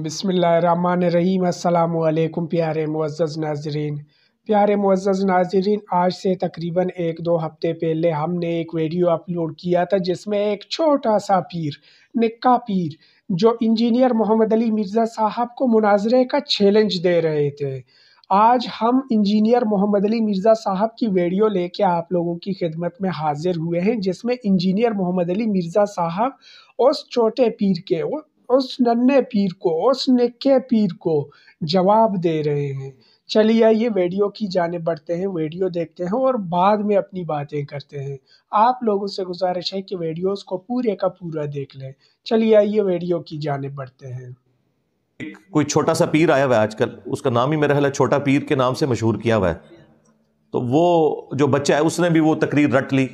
بسم اللہ الرحمن الرحیم۔ السلام علیکم پیارے معزز ناظرین، آج سے تقریباً 1-2 ہفتے پہلے ہم نے ایک ویڈیو اپلوڈ کیا تھا جس میں ایک چھوٹا سا پیر، نکا پیر، جو انجینئر محمد علی مرزا صاحب کو مناظرے کا چیلنج دے رہے تھے۔ آج ہم انجینئر محمد علی مرزا صاحب کی ویڈیو لے کے آپ لوگوں کی خدمت میں حاضر ہوئے ہیں، جس میں انجینئر محمد علی مرزا صاحب اس چھوٹے پیر کے، اس ننھے پیر کو، اس نکے پیر کو جواب دے رہے ہیں۔ چلیے آئیے ویڈیو کی جانب بڑھتے ہیں، ویڈیو دیکھتے ہیں اور بعد میں اپنی باتیں کرتے ہیں۔ آپ لوگوں سے گزارش ہے کہ ویڈیوز کو پورے کا پورا دیکھ لیں۔ چلیے آئیے ویڈیو کی جانب بڑھتے ہیں۔ کوئی چھوٹا سا پیر آیا ہوا ہے آج کل، اس کا نام ہی میرا خیال ہے چھوٹا پیر کے نام سے مشہور کیا ہوا ہے۔ تو وہ جو بچہ ہے اس نے بھی وہ تقریر رٹ لی۔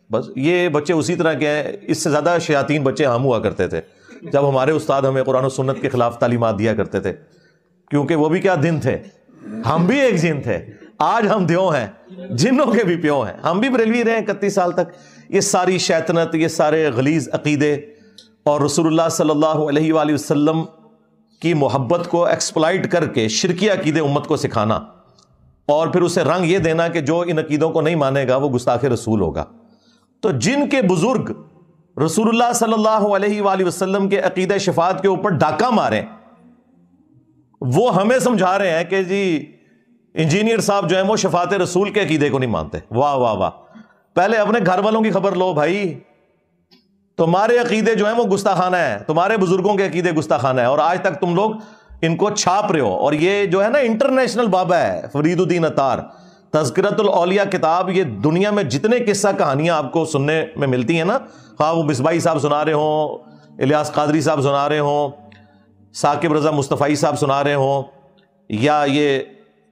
بس یہ بچے اسی طرح کے ہیں، اس سے زیادہ شیاطین بچے ہم ہوا کرتے تھے جب ہمارے استاد ہمیں قرآن و سنت کے خلاف تعلیمات دیا کرتے تھے، کیونکہ وہ بھی کیا دن تھے، ہم بھی ایک جن تھے۔ آج ہم دیو ہیں، جنوں کے بھی پیو ہیں، ہم بھی بریلوی رہے ہیں 31 سال تک۔ یہ ساری شیطنت، یہ سارے غلیظ عقیدے اور رسول اللہ صلی اللہ علیہ وآلہ وسلم کی محبت کو ایکسپلائٹ کر کے شرکی عقیدے امت کو سکھانا اور پھر اسے رنگ یہ دینا کہ جو ان عقیدوں کو نہیں مانے گا وہ گستاخ رسول ہوگا۔ تو جن کے بزرگ رسول اللہ صلی اللہ علیہ وآلہ وسلم کے عقیدہ شفاعت کے اوپر ڈاکہ مارے، وہ ہمیں سمجھا رہے ہیں کہ جی انجینئر صاحب جو ہیں وہ شفاعت رسول کے عقیدے کو نہیں مانتے۔ واہ واہ واہ! پہلے اپنے گھر والوں کی خبر لو بھائی، تمہارے عقیدے جو ہیں وہ گستاخانہ ہیں، تمہارے بزرگوں کے عقیدے گستاخانہ ہیں، اور آج تک تم لوگ ان کو چھاپ رہے ہو۔ اور یہ جو ہے نا انٹرنیشنل بابا ہے فرید الدین عطار، تذکرۃ الاولیاء کتاب، یہ دنیا میں جتنے قصہ کہانیاں آپ کو سننے میں ملتی ہیں نا، خواہ وہ مصباحی صاحب سنا رہے ہوں، الیاس قادری صاحب سنا رہے ہوں، ثاقب رضا مصطفی صاحب سنا رہے ہوں، یا یہ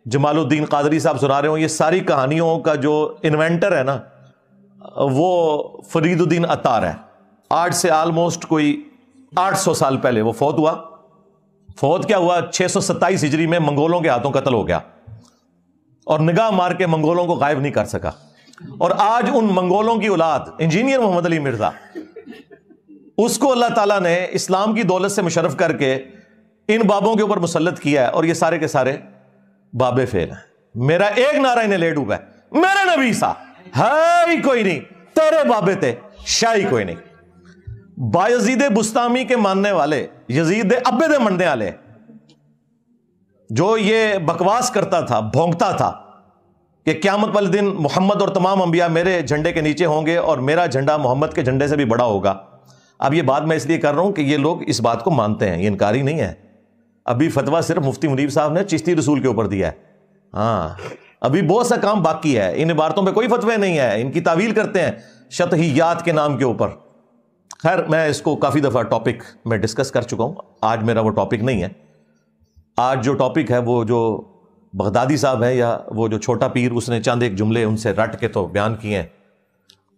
جمال الدین قادری صاحب سنا رہے ہوں، یہ ساری کہانیوں کا جو انوینٹر ہے نا وہ فرید الدین عطار ہے۔ آج سے آلموسٹ کوئی 800 سال پہلے وہ فوت ہوا۔ فوت کیا ہوا؟ 627 ہجری میں منگولوں کے ہاتھوں قتل ہو گیا، اور نگاہ مار کے منگولوں کو غائب نہیں کر سکا۔ اور آج ان منگولوں کی اولاد انجینئر محمد علی مرزا، اس کو اللہ تعالیٰ نے اسلام کی دولت سے مشرف کر کے ان بابوں کے اوپر مسلط کیا ہے، اور یہ سارے کے سارے بابے فیل ہیں۔ میرا ایک نعرہ انہیں لے ڈوبا ہے، میرے نبی سا ہے ہی کوئی نہیں، تیرے بابے تے شاہی کوئی نہیں۔ بایزید بستامی کے ماننے والے، یزید دے ابے دے مننے والے، جو یہ بکواس کرتا تھا، بھونکتا تھا کہ قیامت والے دن محمد اور تمام انبیاء میرے جھنڈے کے نیچے ہوں گے اور میرا جھنڈا محمد کے جھنڈے سے بھی بڑا ہوگا۔ اب یہ بات میں اس لیے کر رہا ہوں کہ یہ لوگ اس بات کو مانتے ہیں، یہ انکاری نہیں ہے۔ ابھی فتویٰ صرف مفتی منیب صاحب نے چشتی رسول کے اوپر دیا ہے، ہاں ابھی بہت سا کام باقی ہے، ان عبارتوں پہ کوئی فتوے نہیں ہے، ان کی تعویل کرتے ہیں شطحیات کے نام کے اوپر۔ خیر میں اس کو کافی دفعہ ٹاپک میں ڈسکس کر چکا ہوں، آج میرا وہ ٹاپک نہیں ہے۔ آج جو ٹاپک ہے وہ جو بغدادی صاحب ہے، یا وہ جو چھوٹا پیر، اس نے چند ایک جملے ان سے رٹ کے تو بیان کیے ہیں،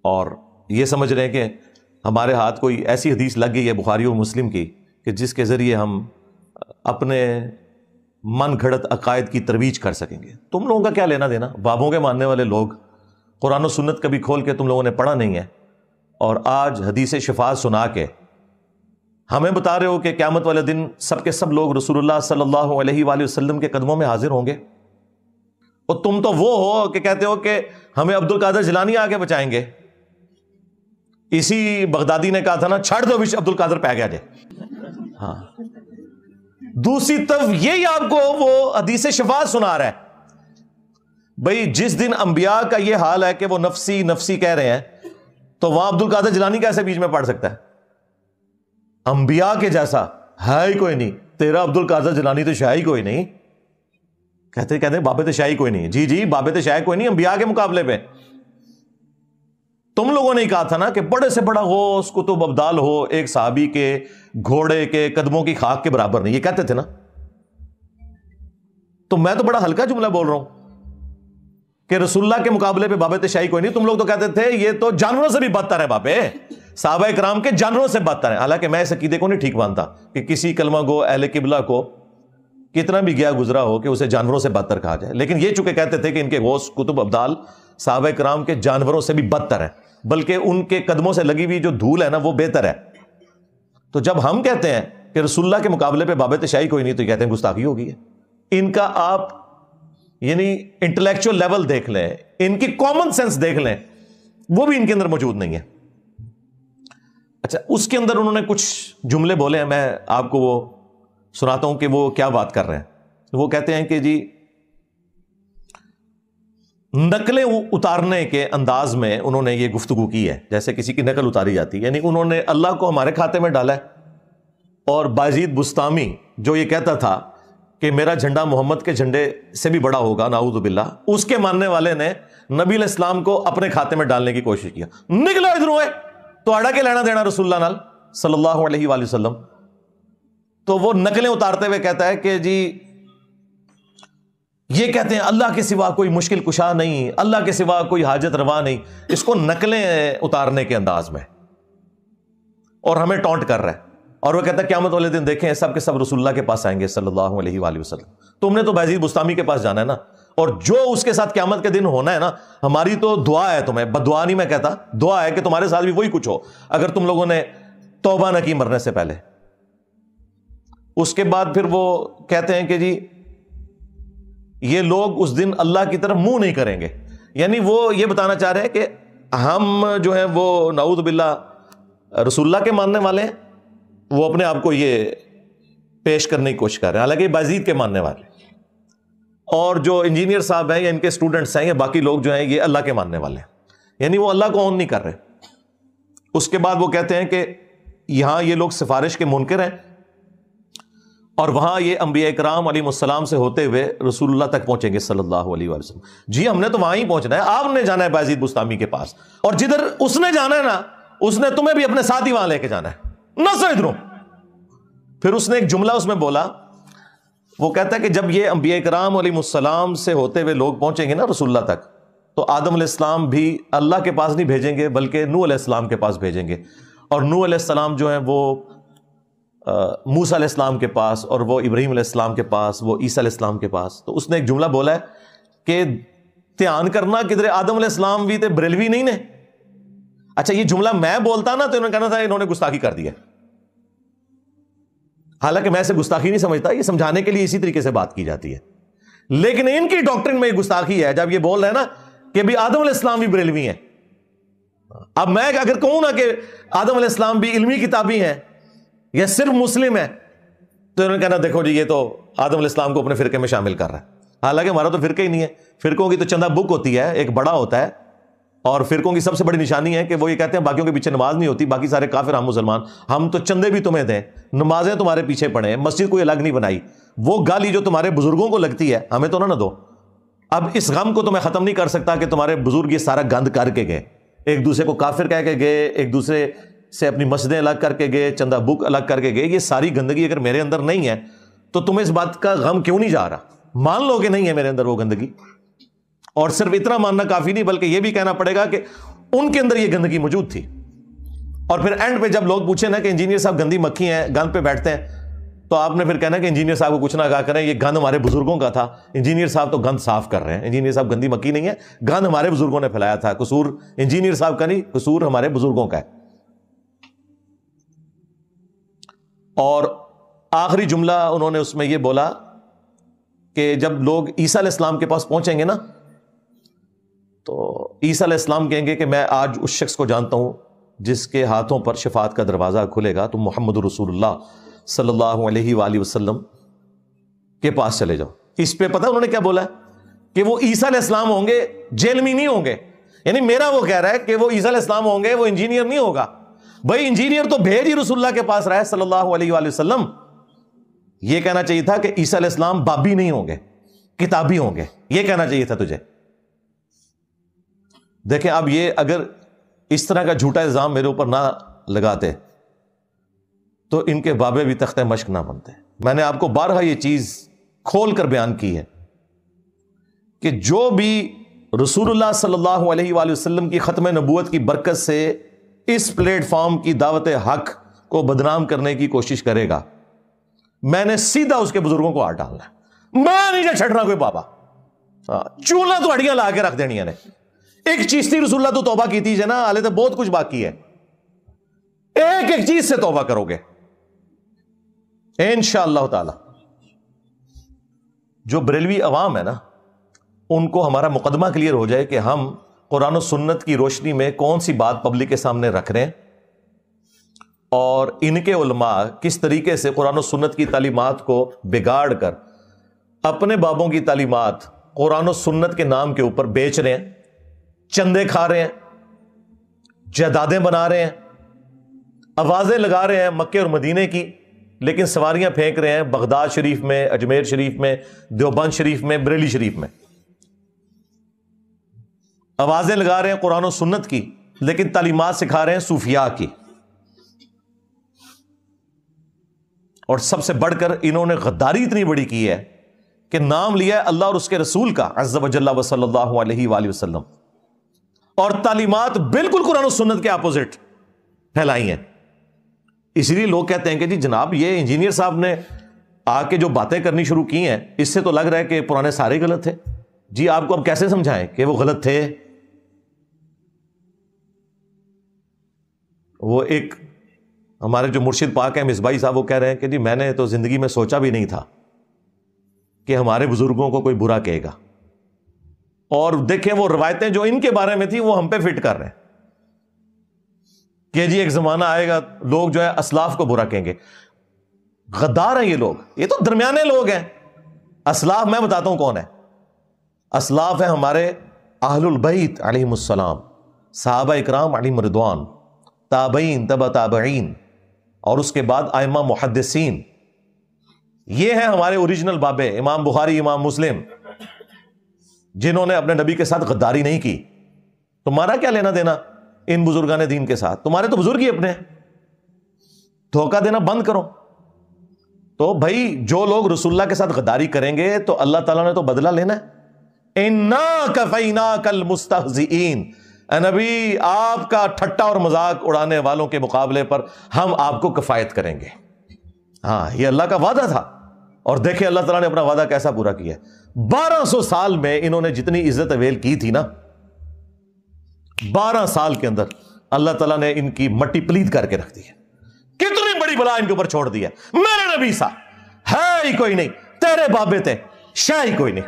اور یہ سمجھ رہے ہیں کہ ہمارے ہاتھ کوئی ایسی حدیث لگ گئی ہے بخاری اور مسلم کی کہ جس کے ذریعے ہم اپنے من گھڑت عقائد کی ترویج کر سکیں گے۔ تم لوگوں کا کیا لینا دینا؟ بابوں کے ماننے والے لوگ قرآن و سنت کبھی کھول کے تم لوگوں نے پڑھا نہیں ہے، اور آج حدیث شفاعت سنا کے ہمیں بتا رہے ہو کہ قیامت والے دن سب کے سب لوگ رسول اللہ صلی اللہ علیہ وآلہ وسلم کے قدموں میں حاضر ہوں گے، اور تم تو وہ ہو کہ کہتے ہو کہ ہمیں عبد القادر جیلانی آگے بچائیں گے۔ اسی بغدادی نے کہا تھا نا، چھڑ دو عبد القادر پہ گیا جائے۔ ہاں، دوسری طرف یہی آپ کو وہ حدیث شفاعت سنا رہا ہے۔ بھئی جس دن انبیاء کا یہ حال ہے کہ وہ نفسی نفسی کہہ رہے ہیں، تو وہاں عبد القادر جیلانی کیسے بیچ میں پڑھ سکتا ہے؟ انبیاء کے جیسا ہے ہی کوئی نہیں، تیرا عبد القادر جیلانی تو شاہی کوئی نہیں۔ کہتے بابے تو شاہی کوئی نہیں، جی بابے تو شاہی کوئی نہیں انبیاء کے مقابلے پہ۔ تم لوگوں نے کہا تھا نا کہ بڑے سے بڑا غوث قطب ابدال ہو، ایک صحابی کے گھوڑے کے قدموں کی خاک کے برابر نہیں، یہ کہتے تھے نا۔ تو میں تو بڑا ہلکا جملہ بول رہا ہوں کہ رسول اللہ کے مقابلے پہ بابے تشائی کوئی نہیں۔ تم لوگ تو کہتے تھے یہ تو جانوروں سے بھی بدتر ہے بابے، صحابہ کرام کے جانوروں سے بدتر ہے۔ حالانکہ میں اس عقیدے کو نہیں ٹھیک مانتا کہ کسی کلمہ گو اہل قبلہ کو کتنا بھی گیا گزرا ہو کہ اسے جانوروں سے بدتر کہا جائے، لیکن یہ چونکہ کہتے تھے کہ ان کے غوث قطب ابدال صحابہ کرام کے جانوروں سے بھی بدتر ہیں، بلکہ ان کے قدموں سے لگی ہوئی جو دھول ہے نا وہ بہتر ہے۔ تو جب ہم کہتے ہیں کہ رسول اللہ کے مقابلے پہ باب تشیع کوئی نہیں، تو کہتے ہیں گستاخی ہو گئی ہے۔ ان کا آپ یعنی انٹلیکچوئل لیول دیکھ لیں، ان کی کامن سینس دیکھ لیں، وہ بھی ان کے اندر موجود نہیں ہے۔ اچھا، اس کے اندر انہوں نے کچھ جملے بولے ہیں، میں آپ کو وہ سناتا ہوں کہ وہ کیا بات کر رہے ہیں۔ وہ کہتے ہیں کہ جی نقلیں اتارنے کے انداز میں انہوں نے یہ گفتگو کی ہے، جیسے کسی کی نقل اتاری جاتی ہے، یعنی انہوں نے اللہ کو ہمارے کھاتے میں ڈالا ہے۔ اور بازید بستامی جو یہ کہتا تھا کہ میرا جھنڈا محمد کے جھنڈے سے بھی بڑا ہوگا، نعوذ باللہ، اس کے ماننے والے نے نبی علیہ السلام کو اپنے کھاتے میں ڈالنے کی کوشش کیا۔ نکلو ادھروں ہے تو اڑا کے لینا دینا رسول اللہ نال صلی اللہ علیہ وآلہ وسلم۔ تو وہ نقلیں اتارتے ہوئے کہتا ہے کہ جی یہ کہتے ہیں اللہ کے سوا کوئی مشکل کشا نہیں، اللہ کے سوا کوئی حاجت روا نہیں، اس کو نقلیں اتارنے کے انداز میں، اور ہمیں ٹونٹ کر رہا ہے۔ اور وہ کہتا ہے قیامت والے دن دیکھیں سب کے سب رسول اللہ کے پاس آئیں گے صلی اللہ علیہ وآلہ وسلم، تم نے تو بازید بستامی کے پاس جانا ہے نا، اور جو اس کے ساتھ قیامت کے دن ہونا ہے نا، ہماری تو دعا ہے تمہیں، بد دعا نہیں میں کہتا، دعا ہے کہ تمہارے ساتھ بھی وہی کچھ ہو اگر تم لوگوں نے توبہ نہ کی مرنے سے پہلے۔ اس کے بعد پھر وہ کہتے ہیں کہ جی یہ لوگ اس دن اللہ کی طرف منہ نہیں کریں گے، یعنی وہ یہ بتانا چاہ رہے ہیں کہ ہم جو ہیں وہ نعوذ باللہ رسول اللہ کے ماننے والے ہیں، وہ اپنے آپ کو یہ پیش کرنے کی کوشش کر رہے ہیں، حالانکہ بازید کے ماننے والے، اور جو انجینئر صاحب ہیں یا ان کے اسٹوڈنٹس ہیں یا باقی لوگ جو ہیں یہ اللہ کے ماننے والے ہیں، یعنی وہ اللہ کو اون نہیں کر رہے۔ اس کے بعد وہ کہتے ہیں کہ یہاں یہ لوگ سفارش کے منکر ہیں، اور وہاں یہ انبیاء کرام علیہ السلام سے ہوتے ہوئے رسول اللہ تک پہنچیں گے صلی اللہ علیہ وسلم۔ جی ہم نے تو وہاں ہی پہنچنا ہے، آپ نے جانا ہے بازید بستامی کے پاس، اور جدھر اس نے جانا ہے نا اس نے تمہیں بھی اپنے ساتھ ہی وہاں لے کے جانا ہے، نہ سو ادھروں۔ پھر اس نے ایک جملہ اس میں بولا، وہ کہتا ہے کہ جب یہ انبیاء کرام علیہ السلام سے ہوتے ہوئے لوگ پہنچیں گے نا رسول اللہ تک، تو آدم علیہ السلام بھی اللہ کے پاس نہیں بھیجیں گے بلکہ نوح علیہ السلام کے پاس بھیجیں گے، اور نوح علیہ السلام جو ہیں وہ موسیٰ علیہ السلام کے پاس، اور وہ ابراہیم علیہ السلام کے پاس، وہ عیسیٰ علیہ السلام کے پاس۔ تو اس نے ایک جملہ بولا ہے کہ دھیان کرنا کدھر آدم علیہ السلام بھی تے بریلوی نہیں نے۔ اچھا یہ جملہ میں بولتا نا تو انہوں نے کہنا تھا انہوں نے گستاخی کر دیا، حالانکہ میں اسے گستاخی نہیں سمجھتا، یہ سمجھانے کے لیے اسی طریقے سے بات کی جاتی ہے، لیکن ان کی ڈاکٹرن میں یہ گستاخی ہے جب یہ بول رہے ہیں نا کہ بھی آدم علیہ السلام بھی بریلوی ہیں۔ اب میں اگر کہوں نا کہ آدم علیہ السلام بھی علمی کتابی ہیں یا صرف مسلم ہے، تو انہوں نے کہنا دیکھو جی یہ تو آدم علیہ السلام کو اپنے فرقے میں شامل کر رہا ہے، حالانکہ ہمارا تو فرقہ ہی نہیں ہے۔ فرقوں کی تو چندہ بک ہوتی ہے، ایک بڑا ہوتا ہے، اور فرقوں کی سب سے بڑی نشانی ہے کہ وہ یہ کہتے ہیں باقیوں کے پیچھے نماز نہیں ہوتی، باقی سارے کافر ہم مسلمان، ہم تو چندے بھی تمہیں دیں، نمازیں تمہارے پیچھے پڑھیں، مسجد کوئی الگ نہیں بنائی، وہ گالی جو تمہارے بزرگوں کو لگتی ہے ہمیں تو نہ دو۔ اب اس غم کو تو میں ختم نہیں کر سکتا کہ تمہارے بزرگ یہ سارا گند کر کے گئے، ایک دوسرے کو کافر کہہ کے گئے، ایک دوسرے سے اپنی مسجدیں الگ کر کے گئے، چندہ بک الگ کر کے گئے، یہ ساری گندگی اگر میرے اندر نہیں ہے تو تمہیں اس بات کا غم کیوں نہیں جا رہا؟ مان لو کہ نہیں ہے میرے اندر وہ گندگی، اور صرف اتنا ماننا کافی نہیں بلکہ یہ بھی کہنا پڑے گا کہ ان کے اندر یہ گندگی موجود تھی۔ اور پھر اینڈ پہ جب لوگ پوچھیں نا کہ انجینئر صاحب گندی مکھی ہیں، گند پہ بیٹھتے ہیں، تو آپ نے پھر کہنا کہ انجینئر صاحب کو کچھ نہ کہا کریں، یہ گند ہمارے بزرگوں کا تھا، انجینئر صاحب تو گند صاف کر رہے ہیں، انجینئر صاحب گندی مکھی نہیں ہے، گند ہمارے بزرگوں نے پھیلایا تھا، قصور انجینئر صاحب کا نہیں، قصور ہمارے بزرگوں کا ہے۔ اور آخری جملہ انہوں نے اس میں یہ بولا کہ جب لوگ عیسیٰ علیہ السلام کے پاس پہنچیں گے نا تو عیسیٰ علیہ السلام کہیں گے کہ میں آج اس شخص کو جانتا ہوں جس کے ہاتھوں پر شفاعت کا دروازہ کھلے گا، تم محمد رسول اللہ صلی اللہ علیہ وآلہ وسلم کے پاس چلے جاؤ۔ اس پہ پتہ انہوں نے کیا بولا ہے کہ وہ عیسیٰ علیہ السلام ہوں گے، جیل میں نہیں ہوں گے، یعنی میرا وہ کہہ رہا ہے کہ وہ عیسیٰ علیہ السلام ہوں گے، وہ انجینئر نہیں ہوگا۔ بھائی انجینئر تو بھیج ہی رسول اللہ کے پاس رہا ہے صلی اللہ علیہ وآلہ وسلم۔ یہ کہنا چاہیے تھا کہ عیسیٰ علیہ السلام بابی نہیں ہوں گے، کتابی ہوں گے، یہ کہنا چاہیے تھا تجھے۔ دیکھیں اب یہ اگر اس طرح کا جھوٹا الزام میرے اوپر نہ لگاتے تو ان کے بابے بھی تختہ مشق نہ بنتے۔ میں نے آپ کو بارہا یہ چیز کھول کر بیان کی ہے کہ جو بھی رسول اللہ صلی اللہ علیہ وآلہ وسلم کی ختم نبوت کی برکت سے اس پلیٹ فارم کی دعوت حق کو بدنام کرنے کی کوشش کرے گا، میں نے سیدھا اس کے بزرگوں کو ہاتھ ڈالنا ہے، میں نہیں جا چھڑنا کوئی بابا، چولہا تو ہڈیاں لا کے رکھ دینی نے۔ ایک چیشتی رسول اللہ تو توبہ کی تھی نا، حالے تو بہت کچھ باقی ہے، ایک ایک چیز سے توبہ کرو گے۔ انشاءاللہ تعالی جو بریلوی عوام ہے نا, ان کو ہمارا مقدمہ کلیئر ہو جائے کہ ہم قرآن و سنت کی روشنی میں کون سی بات پبلک کے سامنے رکھ رہے ہیں, اور ان کے علماء کس طریقے سے قرآن و سنت کی تعلیمات کو بگاڑ کر اپنے بابوں کی تعلیمات قرآن و سنت کے نام کے اوپر بیچ رہے ہیں, چندے کھا رہے ہیں, جائیدادیں بنا رہے ہیں, آوازیں لگا رہے ہیں مکے اور مدینے کی, لیکن سواریاں پھینک رہے ہیں بغداد شریف میں, اجمیر شریف میں, دیوبند شریف میں, بریلی شریف میں. آوازیں لگا رہے ہیں قرآن و سنت کی, لیکن تعلیمات سکھا رہے ہیں صوفیاء کی. اور سب سے بڑھ کر انہوں نے غداری اتنی بڑی کی ہے کہ نام لیا ہے اللہ اور اس کے رسول کا عز و جل و صلی اللہ علیہ وآلہ وسلم, اور تعلیمات بالکل قرآن و سنت کے اپوزٹ پھیلائی ہیں. اس لیے لوگ کہتے ہیں کہ جی جناب یہ انجینئر صاحب نے آ کے جو باتیں کرنی شروع کی ہیں, اس سے تو لگ رہا ہے کہ پرانے سارے غلط تھے. جی آپ کو اب کیسے سمجھائیں کہ وہ غلط تھے؟ وہ ایک ہمارے جو مرشد پاک ہیں مصباحی صاحب, وہ کہہ رہے ہیں کہ جی میں نے تو زندگی میں سوچا بھی نہیں تھا کہ ہمارے بزرگوں کو کوئی برا کہے گا, اور دیکھیں وہ روایتیں جو ان کے بارے میں تھی وہ ہم پہ فٹ کر رہے ہیں کہ جی ایک زمانہ آئے گا لوگ جو ہے اسلاف کو برا کہیں گے. غدار ہیں یہ لوگ, یہ تو درمیانے لوگ ہیں. اسلاف میں بتاتا ہوں کون ہے. اسلاف ہیں ہمارے اہل البیت علیہم السلام, صحابہ اکرام علیہم رضوان, تابعین تبع تابعین, اور اس کے بعد ائمہ محدثین. یہ ہیں ہمارے اوریجنل بابے, امام بخاری, امام مسلم, جنہوں نے اپنے نبی کے ساتھ غداری نہیں کی. تمہارا کیا لینا دینا ان بزرگان دین کے ساتھ؟ تمہارے تو بزرگ ہی اپنے, دھوکہ دینا بند کرو. تو بھائی جو لوگ رسول اللہ کے ساتھ غداری کریں گے تو اللہ تعالیٰ نے تو بدلہ لینا ہے. اِنَّا كَفَيْنَاكَ الْمُسْتَهْزِئِينَ, اے نبی آپ کا ٹھٹا اور مذاق اڑانے والوں کے مقابلے پر ہم آپ کو کفایت کریں گے. ہاں یہ اللہ کا وعدہ تھا, اور دیکھیں اللہ تعالیٰ نے اپنا وعدہ کیسا پورا کیا. 1200 سال میں انہوں نے جتنی عزت اویل کی تھی نا, 12 سال کے اندر اللہ تعالیٰ نے ان کی مٹی پلید کر کے رکھ دی ہے. کتنی بڑی بلا ان کے اوپر چھوڑ دی ہے. میرے نبی سا ہے ہی کوئی نہیں, تیرے بابے تھے شاہ ہی کوئی نہیں.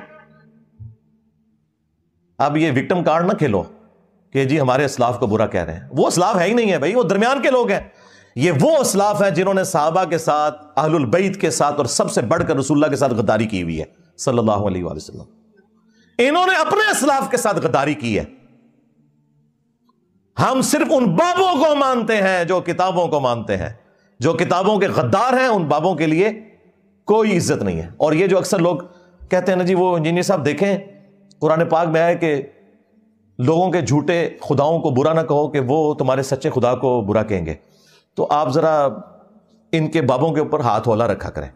اب یہ وکٹم کارڈ نہ کھیلو کہ جی ہمارے اسلاف کو برا کہہ رہے ہیں. وہ اسلاف ہے ہی نہیں ہے بھائی, وہ درمیان کے لوگ ہیں. یہ وہ اسلاف ہیں جنہوں نے صحابہ کے ساتھ, اہل البیت کے ساتھ, اور سب سے بڑھ کر رسول اللہ کے ساتھ غداری کی ہوئی ہے صلی اللہ علیہ وآلہ وسلم. انہوں نے اپنے اسلاف کے ساتھ غداری کی ہے. ہم صرف ان بابوں کو مانتے ہیں جو کتابوں کو مانتے ہیں. جو کتابوں کے غدار ہیں ان بابوں کے لیے کوئی عزت نہیں ہے. اور یہ جو اکثر لوگ کہتے ہیں نا جی وہ انجینئر صاحب دیکھیں قرآن پاک میں ہے کہ لوگوں کے جھوٹے خداؤں کو برا نہ کہو کہ وہ تمہارے سچے خدا کو برا کہیں گے. تو آپ ذرا ان کے بابوں کے اوپر ہاتھ ہولا رکھا کریں.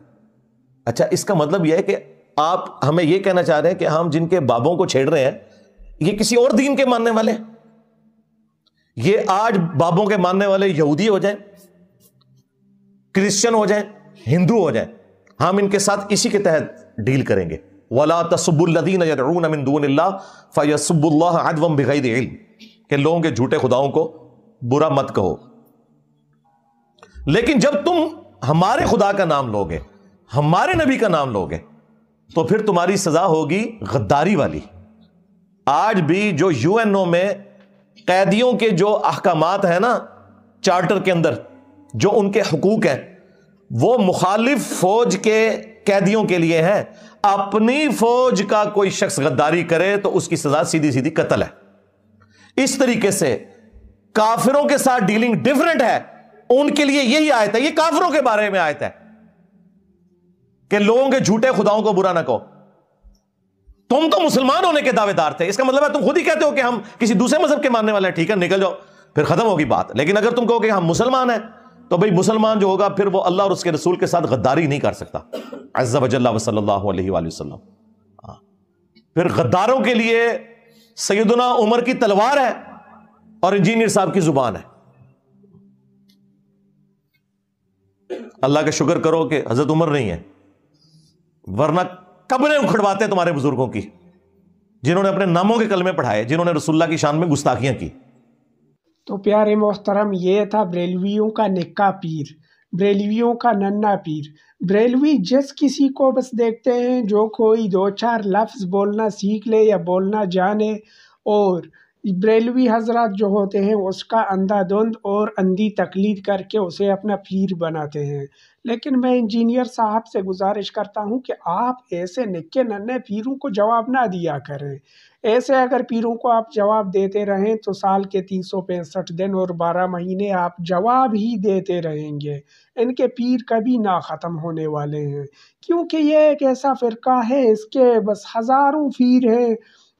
اچھا اس کا مطلب یہ ہے کہ آپ ہمیں یہ کہنا چاہ رہے ہیں کہ ہم جن کے بابوں کو چھیڑ رہے ہیں یہ کسی اور دین کے ماننے والے ہیں؟ یہ آج بابوں کے ماننے والے یہودی ہو جائیں, کرسچن ہو جائیں, ہندو ہو جائیں, ہم ان کے ساتھ اسی کے تحت ڈیل کریں گے. وَلَا تَسُبُّوا الَّذِينَ يَدْعُونَ مِن دُونِ اللَّهِ فَيَسُبُّوا اللَّهَ عَدْوًا بِغَيْرِ عِلْمٍ, کہ لوگوں کے جھوٹے خداؤں کو برا مت کہو. لیکن جب تم ہمارے خدا کا نام لوگے, ہمارے نبی کا نام لوگے, تو پھر تمہاری سزا ہوگی غداری والی. آج بھی جو یو این او میں قیدیوں کے جو احکامات ہیں نا چارٹر کے اندر, جو ان کے حقوق ہیں, وہ مخالف فوج کے قیدیوں کے لیے ہیں. اپنی فوج کا کوئی شخص غداری کرے تو اس کی سزا سیدھی سیدھی قتل ہے. اس طریقے سے کافروں کے ساتھ ڈیلنگ ڈیفرنٹ ہے. ان کے لیے یہی آیت ہے, یہ کافروں کے بارے میں آیت ہے کہ لوگوں کے جھوٹے خداؤں کو برا نہ کہو. تم تو مسلمان ہونے کے دعوے دار تھے, اس کا مطلب ہے تم خود ہی کہتے ہو کہ ہم کسی دوسرے مذہب کے ماننے والے ہیں. ٹھیک ہے نکل جاؤ, پھر ختم ہوگی بات. لیکن اگر تم کہو کہ ہم مسلمان ہیں تو بھئی مسلمان جو ہوگا پھر وہ اللہ اور اس کے رسول کے ساتھ غداری نہیں کر سکتا عز و جل و صلی اللہ علیہ وآلہ وسلم. پھر غداروں کے لیے سیدنا عمر کی تلوار ہے اور انجینئر صاحب کی زبان ہے. اللہ کا شکر کرو کہ حضرت عمر نہیں ہے, ورنہ قبریں اکھڑواتے تمہارے بزرگوں کی جنہوں نے اپنے ناموں کے کلمے پڑھائے, جنہوں نے رسول اللہ کی شان میں گستاخیاں کی. تو پیارے محترم, یہ تھا بریلویوں کا نکا پیر, بریلویوں کا ننا پیر, بریلوی جس کسی کو بس دیکھتے ہیں جو کوئی 2-4 لفظ بولنا سیکھ لے یا بولنا جانے، اور بریلوی حضرات جو ہوتے ہیں اس کا اندھا دھند اور اندھی تقلید کر کے اسے اپنا پیر بناتے ہیں۔ لیکن میں انجینئر صاحب سے گزارش کرتا ہوں کہ آپ ایسے نکے ننے پیروں کو جواب نہ دیا کریں۔ ایسے اگر پیروں کو آپ جواب دیتے رہیں تو سال کے 365 دن اور 12 مہینے آپ جواب ہی دیتے رہیں گے۔ ان کے پیر کبھی نہ ختم ہونے والے ہیں، کیونکہ یہ ایک ایسا فرقہ ہے، اس کے بس ہزاروں پیر ہیں،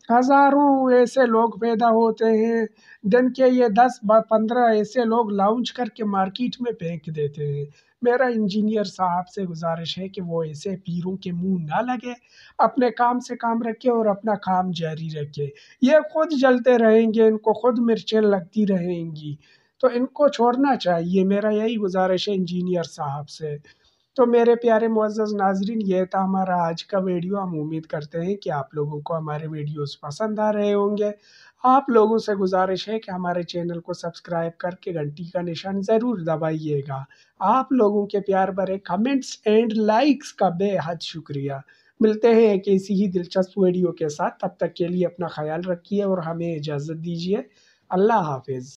ہزاروں ایسے لوگ پیدا ہوتے ہیں، دن کے یہ 10-15 ایسے لوگ لانچ کر کے مارکیٹ میں پھینک دیتے ہیں۔ میرا انجینئر صاحب سے گزارش ہے کہ وہ ایسے پیروں کے منہ نہ لگے، اپنے کام سے کام رکھے اور اپنا کام جاری رکھے۔ یہ خود جلتے رہیں گے، ان کو خود مرچیں لگتی رہیں گی، تو ان کو چھوڑنا چاہیے۔ میرا یہی گزارش ہے انجینئر صاحب سے۔ تو میرے پیارے معزز ناظرین، یہ تھا ہمارا آج کا ویڈیو۔ ہم امید کرتے ہیں کہ آپ لوگوں کو ہمارے ویڈیوز پسند آ رہے ہوں گے۔ آپ لوگوں سے گزارش ہے کہ ہمارے چینل کو سبسکرائب کر کے گھنٹی کا نشان ضرور دبائیے گا۔ آپ لوگوں کے پیار بھرے کمنٹس اینڈ لائکس کا بے حد شکریہ۔ ملتے ہیں ایک ایسی ہی دلچسپ ویڈیو کے ساتھ، تب تک کے لیے اپنا خیال رکھیے اور ہمیں اجازت دیجیے۔ اللہ حافظ۔